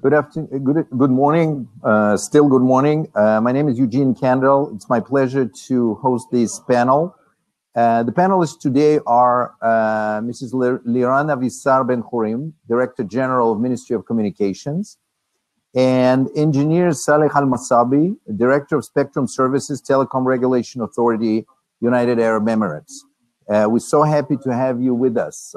Good afternoon, good morning, still good morning. My name is Eugene Kandel. It's my pleasure to host this panel. The panelists today are Mrs. Liran Avisar Ben-Chorim, Director General of Ministry of Communications, and Engineer Saleh Al-Masabi, Director of Spectrum Services, Telecom Regulation Authority, United Arab Emirates. We're so happy to have you with us.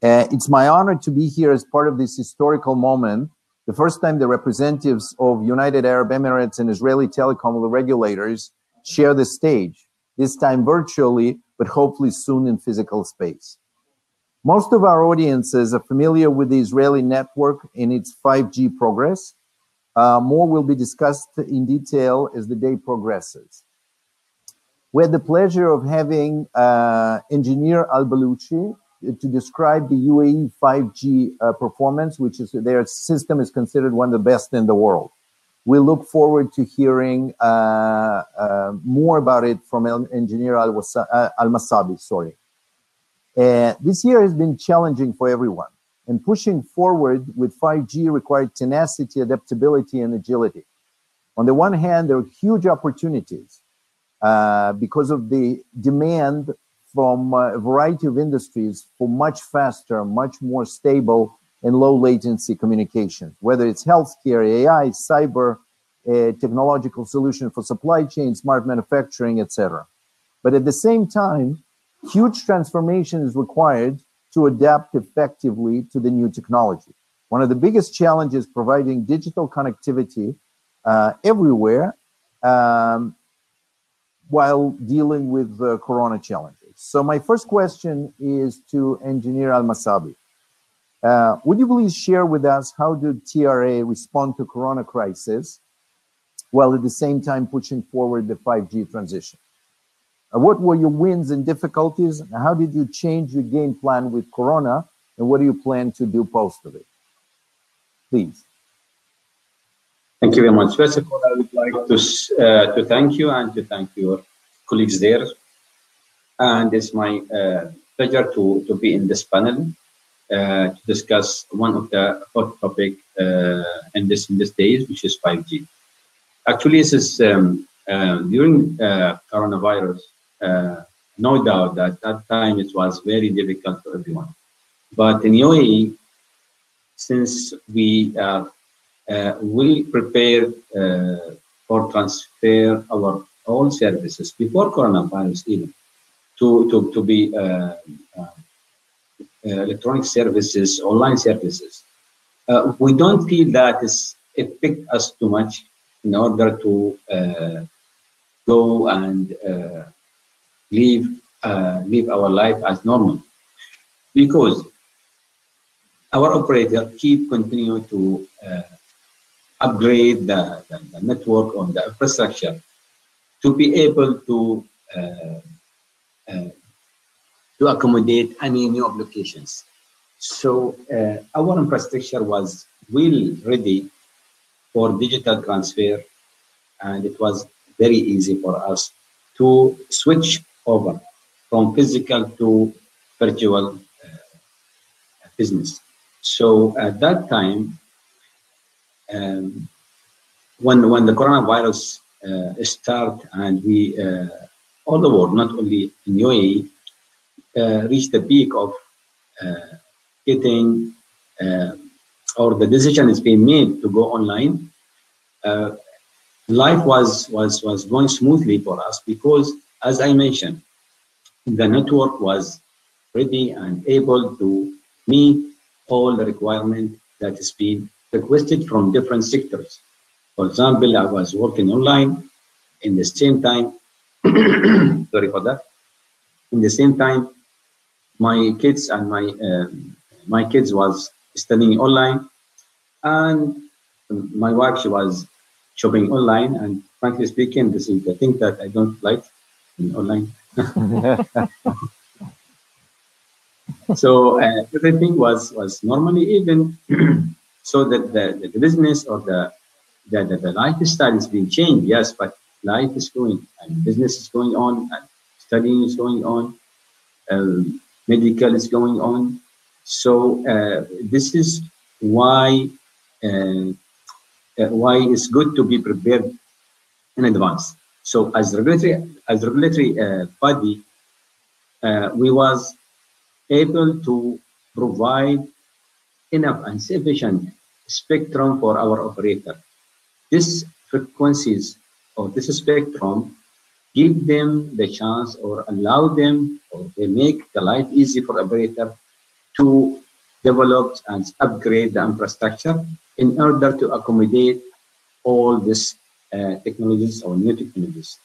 It's my honor to be here as part of this historical moment, the first time the representatives of United Arab Emirates and Israeli telecom regulators share the stage, this time virtually, but hopefully soon in physical space. Most of our audiences are familiar with the Israeli network and its 5G progress. More will be discussed in detail as the day progresses. We had the pleasure of having Engineer Al-Baluchi to describe the UAE 5G performance, which is their system is considered one of the best in the world. We look forward to hearing more about it from Engineer Al-Masabi. This year has been challenging for everyone, and pushing forward with 5G required tenacity, adaptability, and agility. On the one hand, there are huge opportunities because of the demand from a variety of industries for much faster, much more stable and low latency communication, whether it's healthcare, AI, cyber, technological solution for supply chain, smart manufacturing, etc. But at the same time, huge transformation is required to adapt effectively to the new technology. One of the biggest challenges is providing digital connectivity everywhere while dealing with the Corona challenges. So my first question is to Engineer Al-Masabi. Would you please share with us how did TRA respond to Corona crisis while at the same time pushing forward the 5G transition? What were your wins and difficulties? How did you change your game plan with Corona? And what do you plan to do post of it? Please. Thank you very much. First of all, I would like to thank you and to thank your colleagues there. And it's my pleasure to be in this panel to discuss one of the hot topics in this days, which is 5G. Actually, this is during coronavirus. No doubt that that time it was very difficult for everyone. But in UAE, since we prepared for transfer our all services before coronavirus even to be electronic services, online services, we don't feel that it affects us too much in order to go and live our life as normal, because our operator continue to upgrade the network on the infrastructure to be able to accommodate any new applications. So our infrastructure was well ready for digital transfer, and it was very easy for us to switch over from physical to virtual business. So at that time, when the coronavirus started, and we all the world, not only in UAE, reached the peak of getting or the decision is being made to go online. Life was going smoothly for us because, as I mentioned, the network was ready and able to meet all the requirements that is being requested from different sectors. For example, I was working online in the same time. Sorry for that. In the same time, my kids and my kids was studying online, and my wife, she was shopping online. And frankly speaking, this is the thing that I don't like in online. So everything was normally, even so that the business or the lifestyle is being changed. Yes, but life is going, and business is going on, and studying is going on. medical is going on. So this is why it's good to be prepared in advance. So as regulatory body, we was able to provide enough and sufficient spectrum for our operator. This frequencies or this spectrum give them the chance or allow them, or they make the life easy for operator to develop and upgrade the infrastructure in order to accommodate all these technologies or new technologies.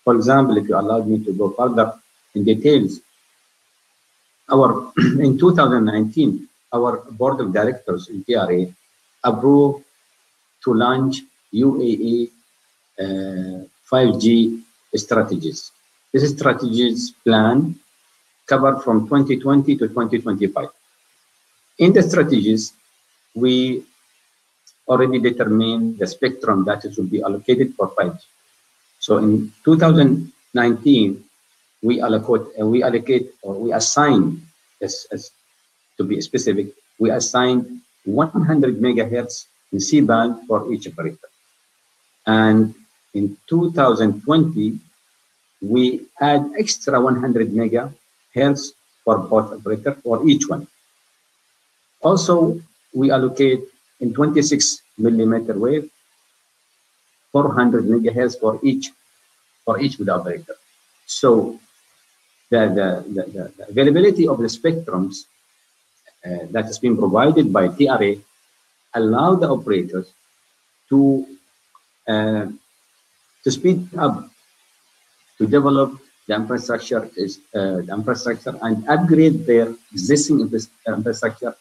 For example, if you allowed me to go further in details, in 2019, our board of directors in TRA approved to launch UAE 5G strategies. This strategies plan covered from 2020 to 2025. In the strategies, we already determined the spectrum that it will be allocated for 5G. So in 2019, we assigned, as to be specific, we assigned 100 megahertz in C-band for each operator. And in 2020, we add extra 100 megahertz for both operators for each one. Also, we allocate in 26 millimeter wave 400 megahertz for each with the operator. So the availability of the spectrums that has been provided by TRA allow the operators to speed up, to develop the infrastructure and upgrade their existing infrastructure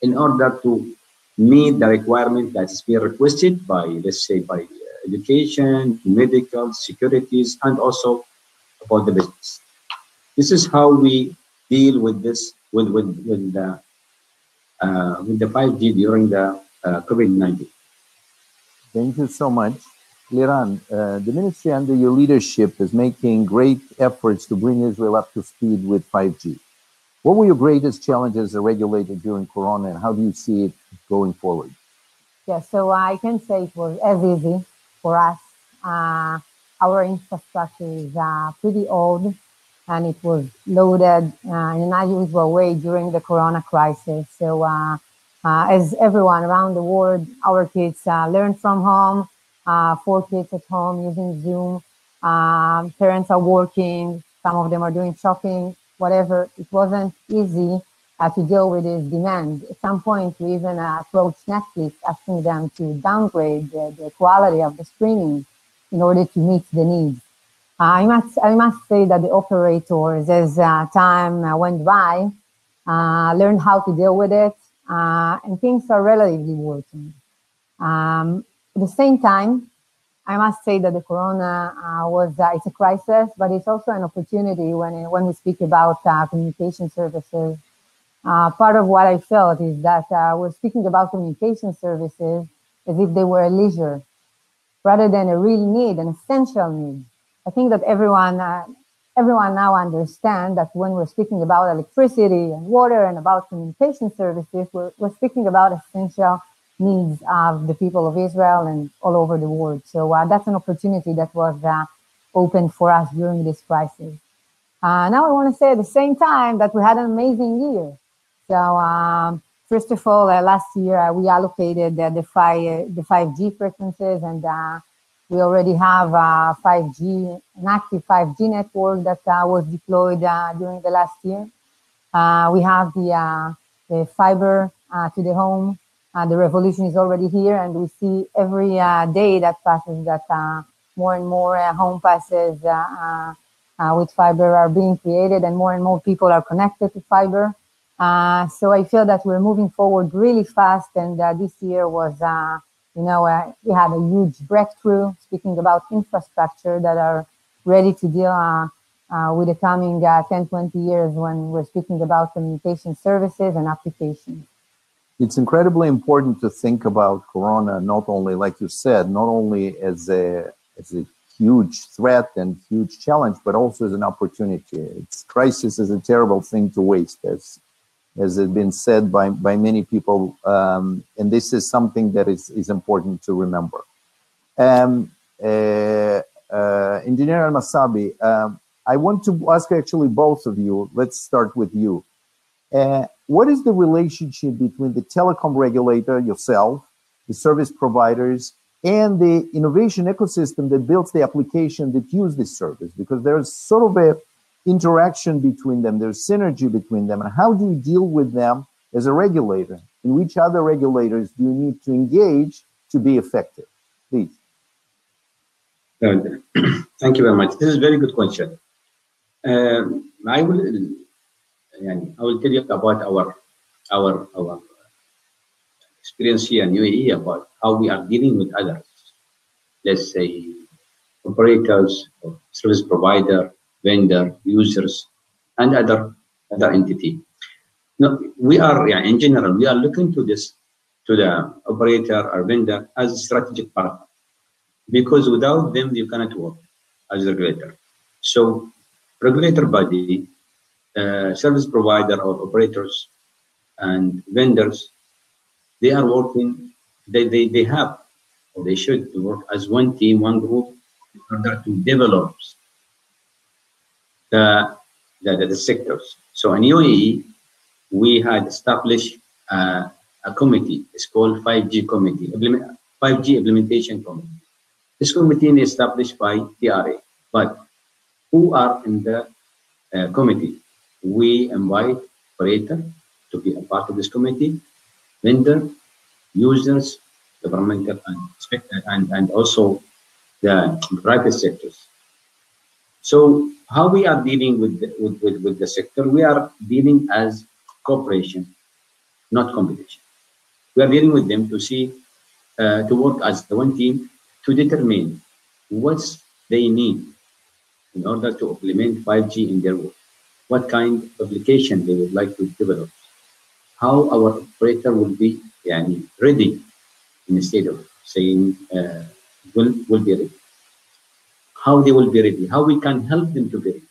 in order to meet the requirement that is being requested by, let's say, by education, medical, securities, and also about the business. This is how we deal with this, with the 5G during the COVID-19. Thank you so much. Liran, the ministry under your leadership is making great efforts to bring Israel up to speed with 5G. What were your greatest challenges as a regulator during Corona, and how do you see it going forward? Yeah, so I can say it was as easy for us. Our infrastructure is pretty old, and it was loaded in an unusual way during the Corona crisis. So as everyone around the world, our kids learned from home, 4 kids at home using Zoom. Parents are working, some of them are doing shopping, whatever. It wasn't easy to deal with this demand. At some point, we even approached Netflix, asking them to downgrade the quality of the streaming in order to meet the needs. I must say that the operators, as time went by, learned how to deal with it, and things are relatively working. At the same time, I must say that the Corona it's a crisis, but it's also an opportunity when we speak about communication services. Part of what I felt is that we're speaking about communication services as if they were a leisure, rather than a real need, an essential need. I think that everyone now understands that when we're speaking about electricity and water and about communication services, we're speaking about essential needs of the people of Israel and all over the world. So that's an opportunity that was opened for us during this crisis. Now I want to say at the same time that we had an amazing year. So first of all, last year we allocated the 5G frequencies, and we already have 5G, an active 5G network that was deployed during the last year. We have the fiber to the home. The revolution is already here, and we see every day that passes that more and more home passes with fiber are being created, and more people are connected to fiber. So I feel that we're moving forward really fast, and this year was, we had a huge breakthrough, speaking about infrastructure that are ready to deal with the coming 10, 20 years when we're speaking about communication services and applications. It's incredibly important to think about Corona, not only, like you said, not only as a huge threat and huge challenge, but also as an opportunity. It's crisis is a terrible thing to waste, as has been said by many people, and this is something that is important to remember. Engineer Al-Masabi, I want to ask actually both of you. Let's start with you. What is the relationship between the telecom regulator, yourself, the service providers, and the innovation ecosystem that builds the application that use this service? Because there's sort of a interaction between them, there's synergy between them, and how do you deal with them as a regulator? In which other regulators do you need to engage to be effective? Please. Thank you very much. This is a very good question. I will tell you about our experience here in UAE about how we are dealing with others. Let's say operators, or service provider, vendor, users, and other entity. No, we are in general we are looking to the operator or vendor as a strategic partner, because without them you cannot work as a regulator. So regulator body, service provider or operators and vendors, they are working, they have, or they should work as one team, one group, in order to develop the sectors. So in UAE, we had established a committee. It's called 5G committee, 5G implementation committee. This committee is established by TRA, but who are in the committee? We invite operator to be a part of this committee, vendor, users, governmental, and also the private sectors. So how we are dealing with the sector? We are dealing as cooperation, not competition. We are dealing with them to see, to work as the one team to determine what they need in order to implement 5G in their work, what kind of application they would like to develop, how our operator will be ready, instead of saying will be ready, how they will be ready, how we can help them to be ready.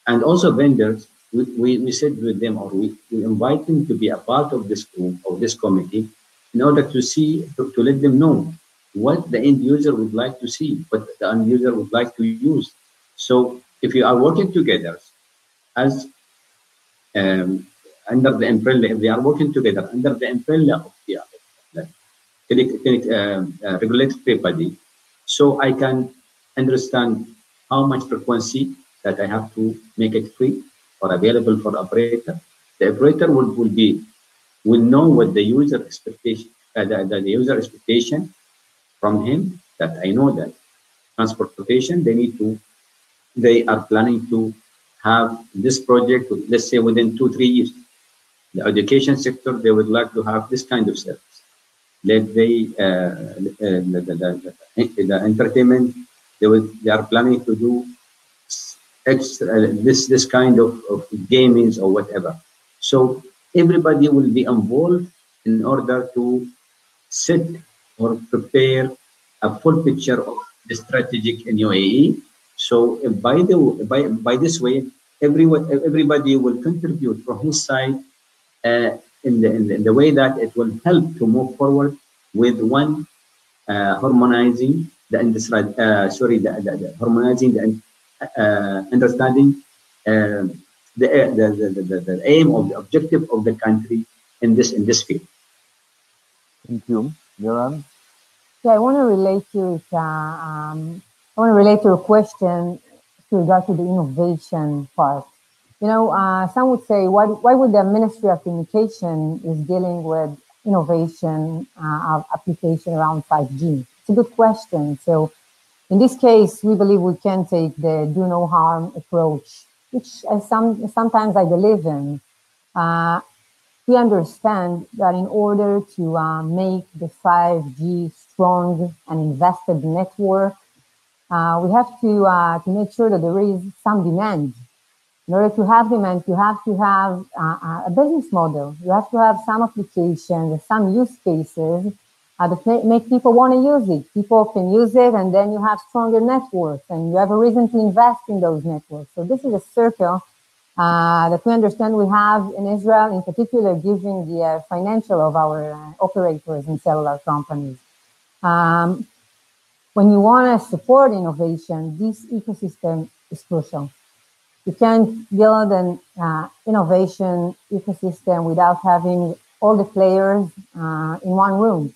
And also vendors, we said with them, or we invite them to be a part of this group, of this committee, in order to see, to let them know what the end user would like to see, what the end user would like to use. So if you are working together as under the umbrella, if they are working together under the umbrella of the regulatory body, so I can understand how much frequency that I have to make it free or available for the operator. The operator will know what the user expectation, the user expectation from him. That I know that transportation, they are planning to have this project, let's say within 2-3 years. The education sector, they would like to have this kind of service. Let the entertainment, they are planning to do this kind of gamings or whatever. So everybody will be involved in order to set or prepare a full picture of the strategic in UAE. So by this way, everybody will contribute from his side in the way that it will help to move forward with one harmonizing the industry. Harmonizing the understanding the aim of the objective of the country in this field. Thank you, Yoram. Yeah, I want to relate to a question with regard to the innovation part. You know, some would say, why would the Ministry of Communication is dealing with innovation of application around 5G? It's a good question. So in this case, we believe we can take the do no harm approach, which sometimes I believe in. We understand that in order to make the 5G strong and invested network, we have to make sure that there is some demand. In order to have demand, you have to have a business model. You have to have some applications, some use cases that make people want to use it. People can use it, and then you have stronger networks, and you have a reason to invest in those networks. So this is a circle that we understand we have in Israel, in particular, given the financial of our operators and cellular companies. When you want to support innovation, this ecosystem is crucial. You can't build an innovation ecosystem without having all the players in one room.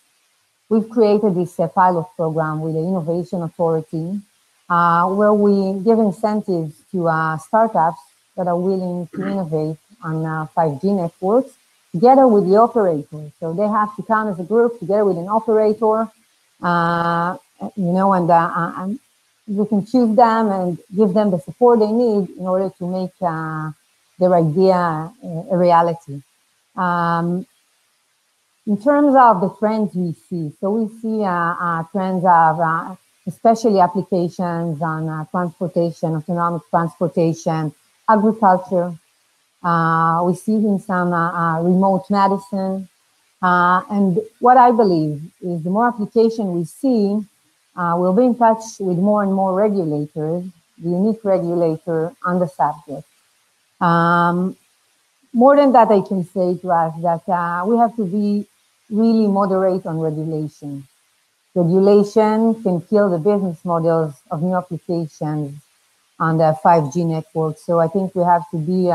We've created this pilot program with the Innovation Authority, where we give incentives to startups that are willing to innovate on 5G networks together with the operator. So they have to come as a group together with an operator, and you can choose them and give them the support they need in order to make their idea a reality. In terms of the trends we see, so we see trends of especially applications on transportation, autonomous transportation, agriculture. We see in some remote medicine. And what I believe is the more application we see, we'll be in touch with more and more regulators, the unique regulator on the subject. More than that, I can say to us that we have to be really moderate on regulation. Regulation can kill the business models of new applications on the 5G network. So I think we have to be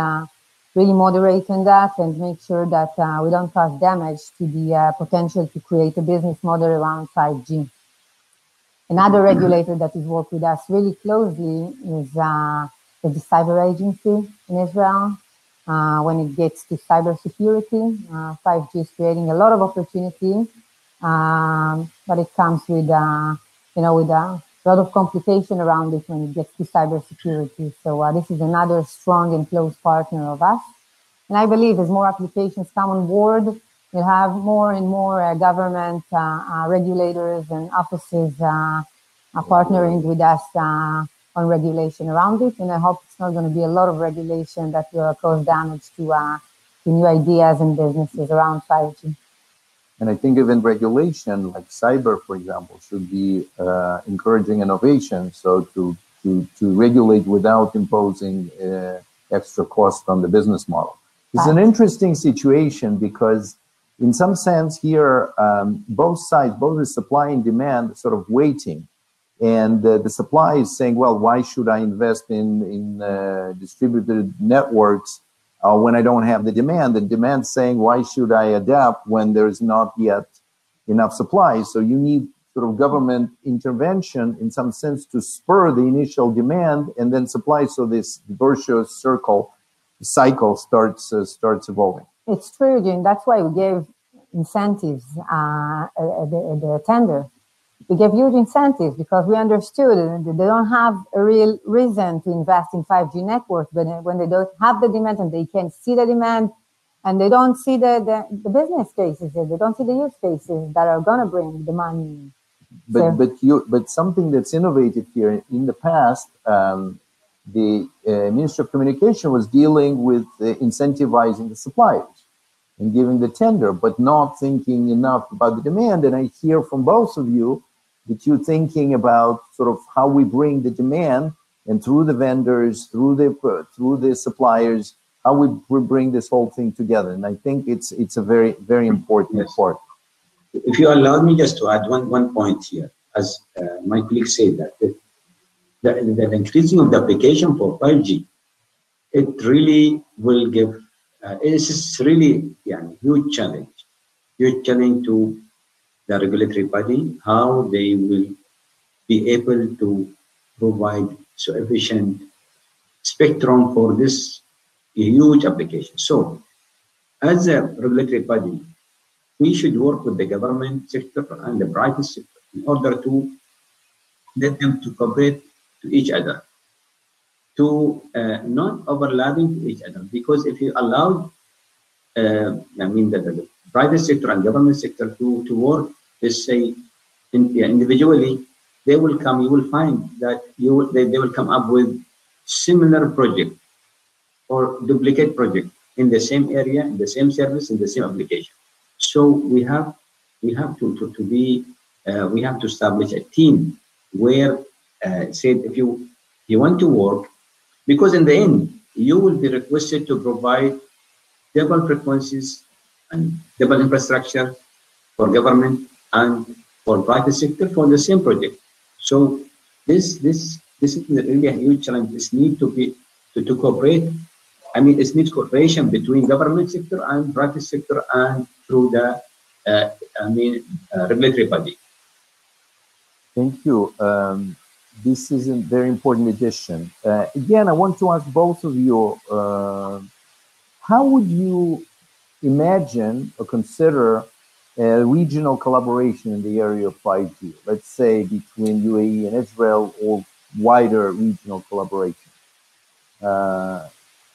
really moderate in that and make sure that we don't cause damage to the potential to create a business model around 5G. Another regulator that has worked with us really closely is the cyber agency in Israel. When it gets to cybersecurity, 5G is creating a lot of opportunity, but it comes with a lot of complication around it when it gets to cybersecurity. So this is another strong and close partner of us. And I believe as more applications come on board, we'll have more and more government regulators and offices partnering with us on regulation around it. And I hope it's not going to be a lot of regulation that will cause damage to new ideas and businesses around 5G. And I think even regulation, like cyber, for example, should be encouraging innovation. So to regulate without imposing extra cost on the business model. It's an interesting situation because in some sense here, both sides, both the supply and demand, are sort of waiting. And the supply is saying, well, why should I invest in distributed networks when I don't have the demand? The demand saying, why should I adapt when there's not yet enough supply? So you need sort of government intervention in some sense to spur the initial demand and then supply. So this virtuous cycle starts evolving. It's true, Jim. That's why we gave incentives at the tender. We gave huge incentives because we understood that they don't have a real reason to invest in 5G networks, but when they don't have the demand and they can see the demand and they don't see the business cases, they don't see the use cases that are going to bring the money. But something that's innovative here in the past, the Ministry of Communication was dealing with incentivizing the suppliers and giving the tender, but not thinking enough about the demand. And I hear from both of you that you're thinking about sort of how we bring the demand and through the vendors, through the suppliers, how we bring this whole thing together. And I think it's a very, very important part. If you allow me just to add one point here, as my colleague said, that the increasing of the application for 5G, it really will give, it's really huge challenge to the regulatory body, how they will be able to provide sufficient spectrum for this huge application. So as a regulatory body, we should work with the government sector and the private sector in order to let them to cooperate to each other, to not overlapping to each other. Because if you allow, the private sector and government sector to work, let's say, individually, they will come. You will find that they will come up with similar project or duplicate project in the same area, in the same service, in the same application. So we have we have we have to establish a team where, said, if you want to work, because in the end, you will be requested to provide double frequencies and double infrastructure for government and for private sector for the same project. So this is really a huge challenge. This need to cooperate. I mean, it needs cooperation between government sector and private sector and through the regulatory body. Thank you. This is a very important addition. Again, I want to ask both of you, how would you imagine or consider a regional collaboration in the area of 5G, let's say between UAE and Israel, or wider regional collaboration?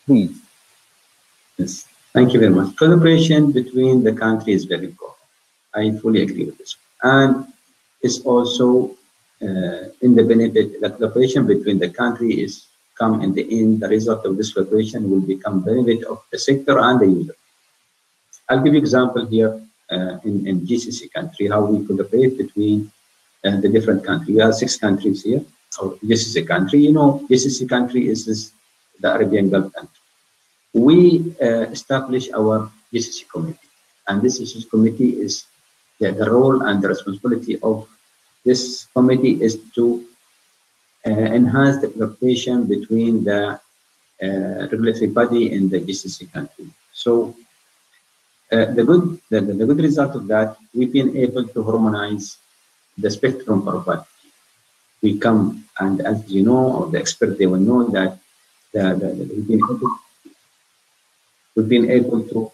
Please. Yes, thank you very much. Collaboration between the countries is very important. I fully agree with this. And it's also in the benefit, the collaboration between the country is come in the end, the result of this collaboration will become benefit of the sector and the user. I'll give you example here in GCC country, how we collaborate between the different countries. We have 6 countries here, or GCC country. You know, GCC country is the Arabian Gulf country. We establish our GCC committee, and this GCC committee is the role and the responsibility of this committee is to enhance the collaboration between the regulatory body in the GCC country. So the good result of that, we've been able to harmonize the spectrum for 5G. We come, and as you know, or the expert, they will know that we've been able to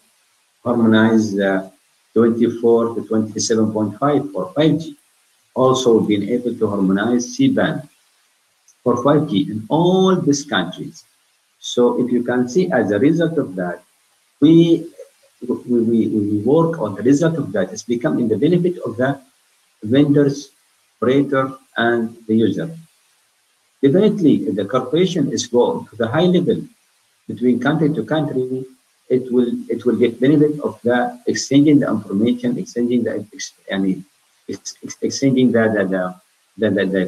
harmonize the 24 to 27.5 for 5G. Also been able to harmonize C-band for 5G in all these countries. So if you can see, as a result of that, we work on the result of that. It's become in the benefit of the vendors, operator, and the user. Definitely, the cooperation is going to the high level between country to country. It will get benefit of the exchanging the information, exchanging the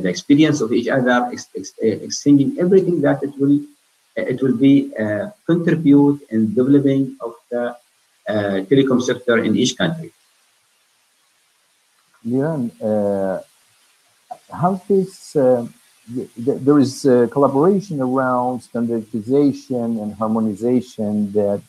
experience of each other, exchanging everything that it will be contribute in developing of the telecom sector in each country. Yeah, how's this? There is collaboration around standardization and harmonization that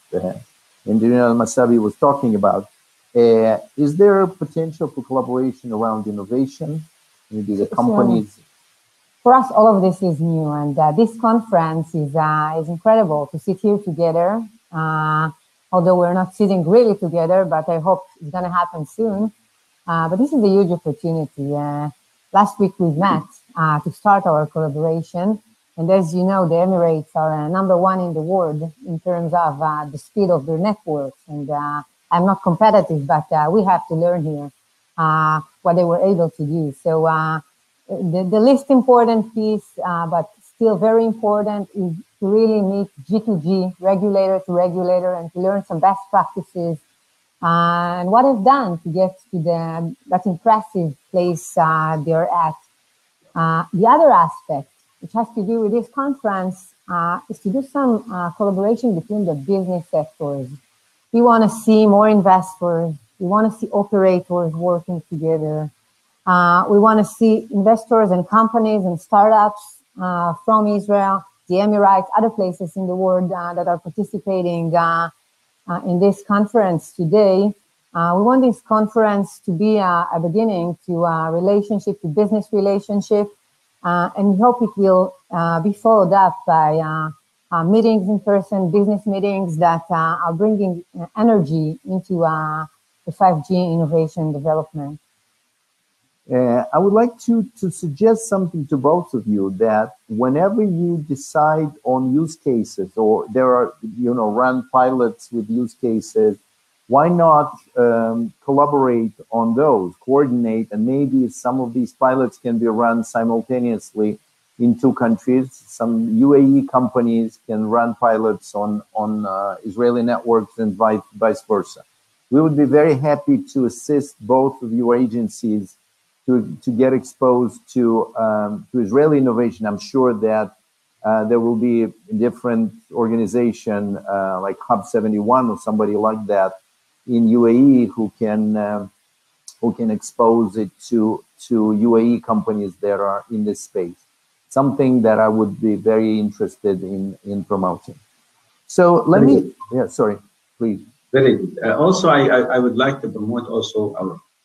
Engineer Al-Masabi was talking about. Is there potential for collaboration around innovation? Maybe the companies. For us, all of this is new, and this conference is incredible to sit here together. Although we're not sitting really together, but I hope it's going to happen soon. But this is a huge opportunity. Last week we met to start our collaboration, and as you know, the Emirates are #1 in the world in terms of the speed of their networks. And I'm not competitive, but we have to learn here what they were able to do. So the least important piece, but still very important, is to really meet G2G, regulator to regulator, and to learn some best practices and what I've done to get to that impressive place they're at. The other aspect, which has to do with this conference, is to do some collaboration between the business sectors. We want to see more investors. We want to see operators working together. We want to see investors and companies and startups from Israel, the Emirates, other places in the world that are participating in this conference today. We want this conference to be a beginning to a relationship, to business relationship, and we hope it will be followed up by meetings in person, business meetings that are bringing energy into the 5G innovation development. I would like to suggest something to both of you, that whenever you decide on use cases, or there are, run pilots with use cases, why not collaborate on those, coordinate, and maybe some of these pilots can be run simultaneously in 2 countries. Some UAE companies can run pilots on Israeli networks and vice versa. we would be very happy to assist both of your agencies to get exposed to Israeli innovation. I'm sure that there will be a different organization like Hub 71 or somebody like that in UAE who can expose it to UAE companies that are in this space. Something that I would be very interested in promoting. So let me, yeah, sorry, please. Very good. Also, I would like to promote also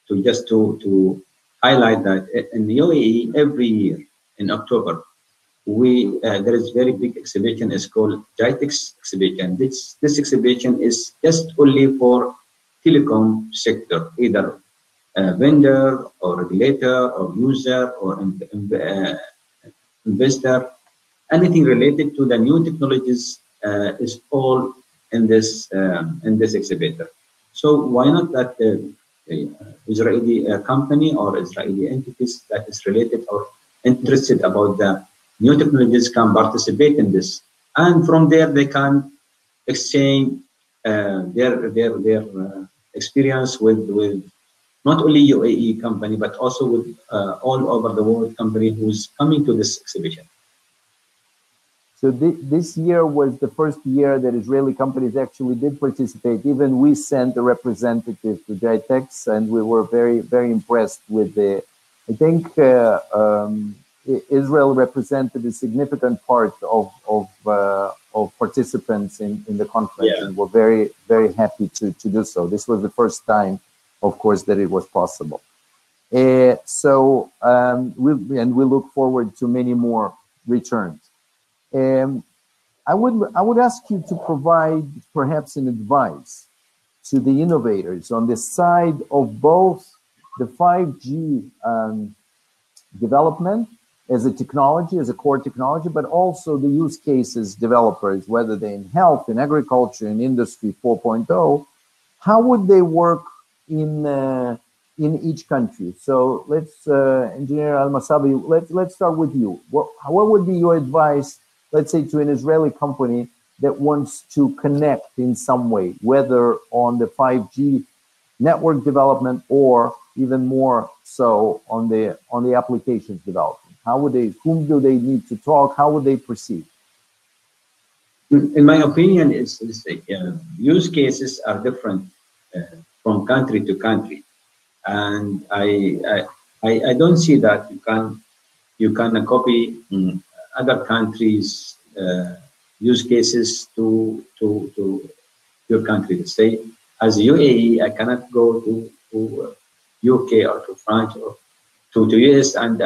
to highlight that in the UAE every year in October, there is very big exhibition. It's called Gitex exhibition. This exhibition is just only for telecom sector, either vendor or regulator or user or investor. Anything related to the new technologies is all in this exhibitor. So why not that Israeli company or Israeli entities that is related or interested about the new technologies can participate in this, and from there they can exchange their experience with not only UAE company but also with all over the world company who's coming to this exhibition. So this year was the first year that Israeli companies actually did participate. Even we sent a representative to Gitex, and we were very, very impressed with the. I think Israel represented a significant part of participants in the conference, yeah. And we're very, very happy to do so. This was the first time, of course, that it was possible. We look forward to many more returns. I would ask you to provide perhaps an advice to the innovators on the side of both the 5G development as a technology, as a core technology, but also the use cases developers, whether they're in health, in agriculture, in industry 4.0, how would they work in each country? So let's, Engineer Al-Masabi, let's start with you. What would be your advice, let's say, to an Israeli company that wants to connect in some way, whether on the 5G network development or even more so on the applications development? Whom do they need to talk? How would they proceed? In my opinion, use cases are different from country to country, and I don't see that you can copy other countries' use cases to your country. Let's say, as UAE, I cannot go to UK or to France or to US and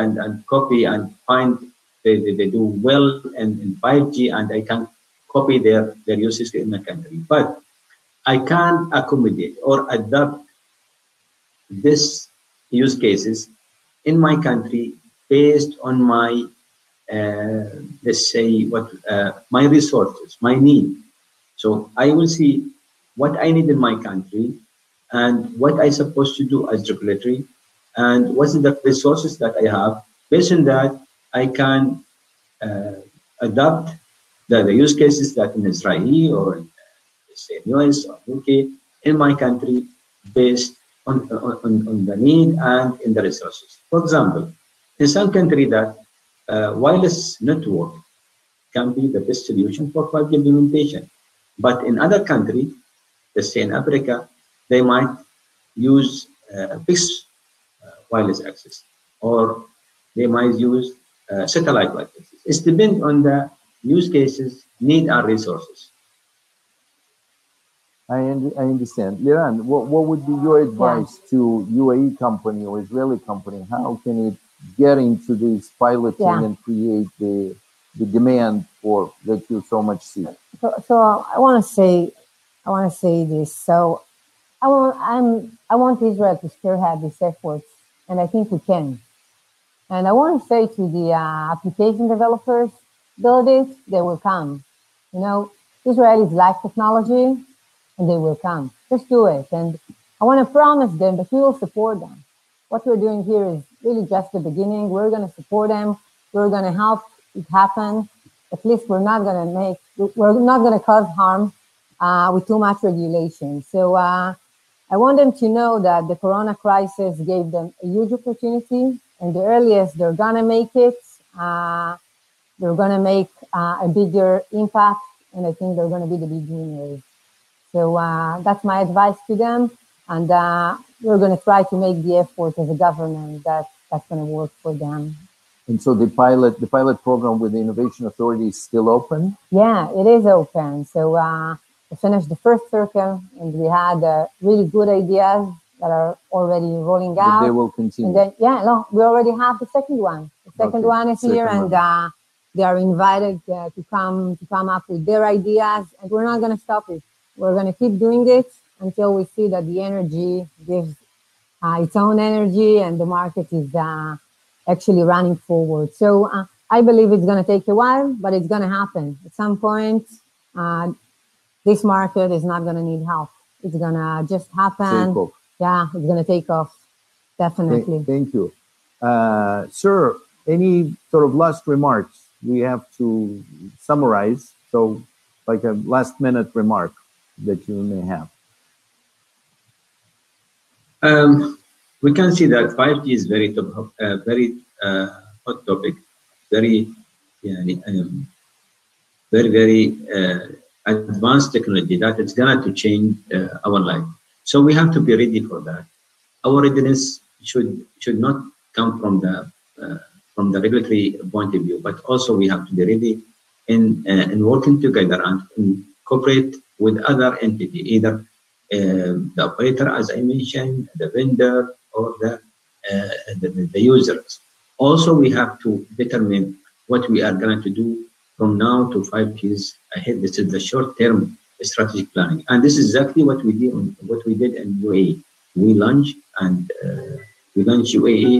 copy and find they do well in 5G, and I can copy their uses in my country. But I can accommodate or adapt this use cases in my country based on my let's say my resources, my need. So I will see what I need in my country and what I supposed to do as regulatory, and what's the resources that I have. Based on that, I can adapt the use cases that in Israel or in, say, US or UK in my country based on the need and in the resources. For example, in some country that wireless network can be the best solution for 5G implementation, but in other countries, let's say in Africa, they might use fixed wireless access, or they might use satellite wireless access. It depends on the use cases, need, and resources. I understand. Liran, what would be your advice to UAE company or Israeli company? How can it get into this piloting and create the demand for that you so much see? So I want to say this. So I want Israel to spearhead these efforts, and I think we can. And I want to say to the application developers, build it, they will come. You know, Israel is like technology, and they will come. Just do it. And I want to promise them that we will support them. What we're doing here is really just the beginning. We're going to support them. We're going to help it happen. At least we're not going to cause harm with too much regulation. So I want them to know that the Corona crisis gave them a huge opportunity, and the earliest they're gonna make it, they're gonna make a bigger impact, and I think they're gonna be the beginners. So that's my advice to them, and we're gonna try to make the effort as a government that's gonna work for them. And so the pilot program with the Innovation Authority is still open? Yeah, it is open. So we finished the first circle, and we had really good ideas that are already rolling out. But they will continue. And then, yeah, no, we already have the second one. The second one is here, and they are invited to come up with their ideas, and we're not going to stop it. We're going to keep doing it until we see that the energy gives its own energy, and the market is actually running forward. So I believe it's going to take a while, but it's going to happen. At some point, this market is not going to need help. It's going to just happen. Yeah, it's going to take off, definitely. Thank you. Sir, any sort of last remarks? We have to summarize, so like a last-minute remark that you may have. We can see that 5G is very hot topic, very advanced technology that is going to change our life. So we have to be ready for that. Our readiness should not come from the regulatory point of view, but also we have to be ready in working together and cooperate with other entity, either the operator, as I mentioned, the vendor, or the users. Also, we have to determine what we are going to do from now to 5 years ahead. This is the short-term strategic planning, and this is exactly what we did. What we did in UAE. We launched UAE.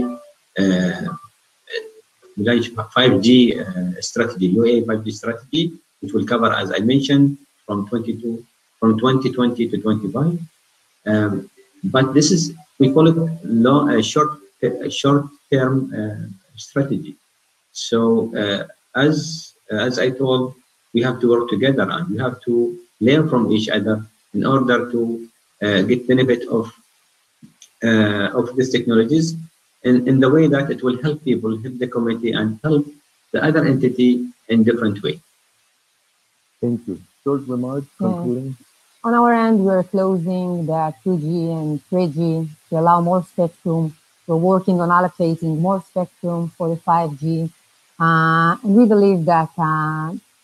We launched 5G strategy, UAE 5G strategy, which will cover, as I mentioned, from 2020 to 25. But this is, we call it short-term strategy. So as I told, we have to work together and we have to learn from each other in order to get benefit of these technologies in the way that it will help people, help the community, and help the other entity in different way. Thank you. Short remarks, concluding. On our end, we're closing the 2G and 3G to allow more spectrum. We're working on allocating more spectrum for the 5G. And we believe that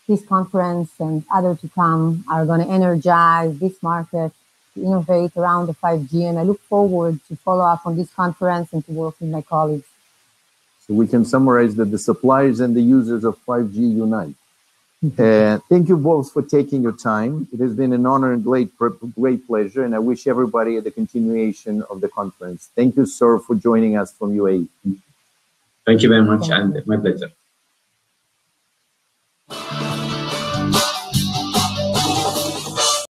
this conference and others to come are going to energize this market to innovate around the 5G. And I look forward to follow up on this conference and to work with my colleagues. So we can summarize that the suppliers and the users of 5G unite. Thank you both for taking your time. It has been an honor and great pleasure, and I wish everybody the continuation of the conference. Thank you, sir, for joining us from UAE. Thank you very much, and my pleasure.